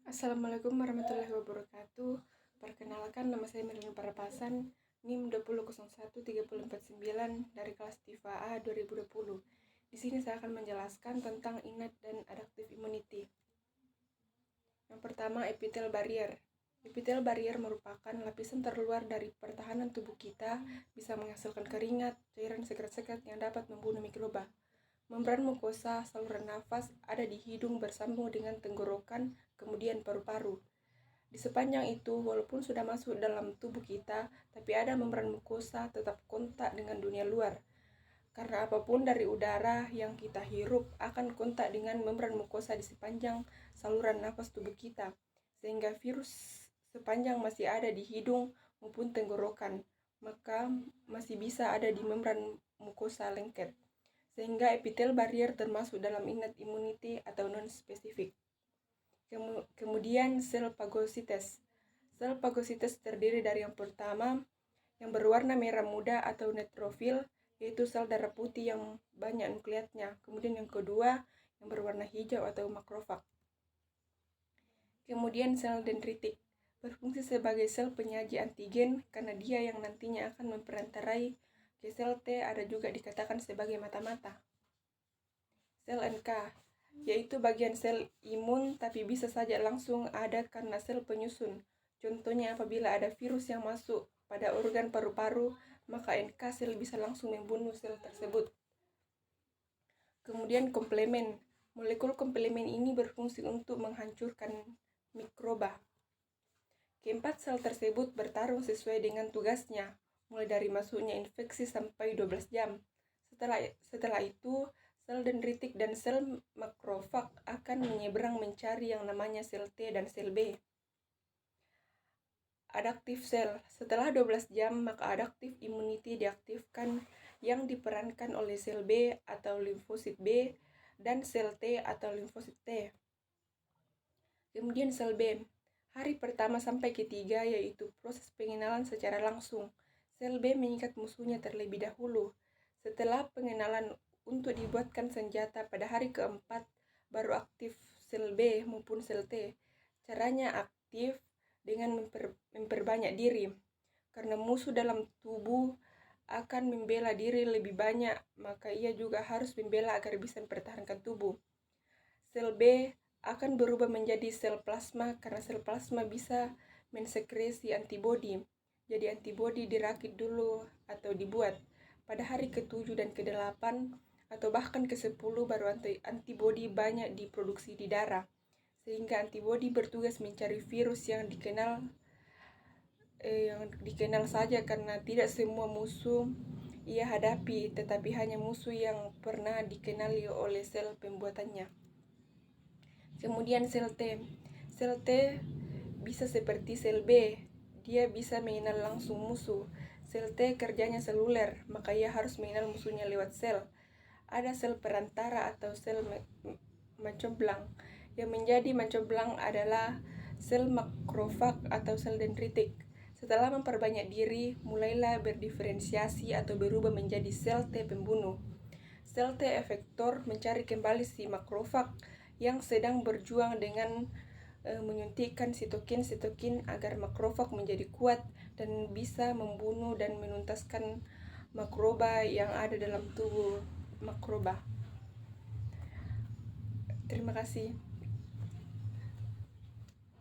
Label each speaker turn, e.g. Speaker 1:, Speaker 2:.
Speaker 1: Assalamualaikum warahmatullahi wabarakatuh. Perkenalkan, nama saya Merlin Parapasan, NIM 2001349 dari kelas TIFA A 2020. Di sini saya akan menjelaskan tentang innate dan adaptive immunity. Yang pertama, epithelial barrier. Epithelial barrier merupakan lapisan terluar dari pertahanan tubuh kita, bisa menghasilkan keringat, cairan sekat-sekat yang dapat membunuh mikroba. Membran mukosa saluran nafas ada di hidung bersambung dengan tenggorokan, kemudian paru-paru. Di sepanjang itu, walaupun sudah masuk dalam tubuh kita, tapi ada membran mukosa tetap kontak dengan dunia luar. Karena apapun dari udara yang kita hirup akan kontak dengan membran mukosa di sepanjang saluran nafas tubuh kita, sehingga virus sepanjang masih ada di hidung maupun tenggorokan, maka masih bisa ada di membran mukosa lengket. Sehingga epithelial barrier termasuk dalam innate immunity atau non-spesifik. Kemudian sel fagosites. Sel fagosites terdiri dari yang pertama, yang berwarna merah muda atau neutrofil, yaitu sel darah putih yang banyak nukleatnya. Kemudian yang kedua, yang berwarna hijau atau makrofag. Kemudian sel dendritik, berfungsi sebagai sel penyaji antigen karena dia yang nantinya akan memperantarai ke sel T, ada juga dikatakan sebagai mata-mata. Sel NK, yaitu bagian sel imun tapi bisa saja langsung ada karena sel penyusun. Contohnya apabila ada virus yang masuk pada organ paru-paru, maka NK sel bisa langsung membunuh sel tersebut. Kemudian komplemen. Molekul komplemen ini berfungsi untuk menghancurkan mikroba. Keempat sel tersebut bertarung sesuai dengan tugasnya, mulai dari masuknya infeksi sampai 12 jam. Setelah itu, sel dendritik dan sel makrofag akan menyeberang mencari yang namanya sel T dan sel B. Adaptive cell. Setelah 12 jam, maka adaptive immunity diaktifkan yang diperankan oleh sel B atau limfosit B dan sel T atau limfosit T. Kemudian sel B. Hari pertama sampai ketiga yaitu proses pengenalan secara langsung. Sel B mengikat musuhnya terlebih dahulu. Setelah pengenalan untuk dibuatkan senjata pada hari keempat, baru aktif sel B maupun sel T. Caranya aktif dengan memperbanyak diri. Karena musuh dalam tubuh akan membela diri lebih banyak, maka ia juga harus membela agar bisa mempertahankan tubuh. Sel B akan berubah menjadi sel plasma karena sel plasma bisa mensekresi antibodi. Jadi antibodi dirakit dulu atau dibuat pada hari ke-7 dan ke-8 atau bahkan ke-10 baru antibodi banyak diproduksi di darah. Sehingga antibodi bertugas mencari virus yang dikenal saja karena tidak semua musuh ia hadapi, tetapi hanya musuh yang pernah dikenali oleh sel pembuatannya. Kemudian sel T. Sel T bisa seperti sel B, dia bisa mengenal langsung musuh. Sel T kerjanya seluler, maka ia harus mengenal musuhnya lewat sel. Ada sel perantara atau sel macoblang. Yang menjadi macoblang adalah sel makrofag atau sel dendritik. Setelah memperbanyak diri, mulailah berdiferensiasi atau berubah menjadi sel T pembunuh. Sel T efektor mencari kembali si makrofag yang sedang berjuang dengan menyuntikkan sitokin agar makrofag menjadi kuat dan bisa membunuh dan menuntaskan mikroba yang ada dalam tubuh mikroba. Terima kasih.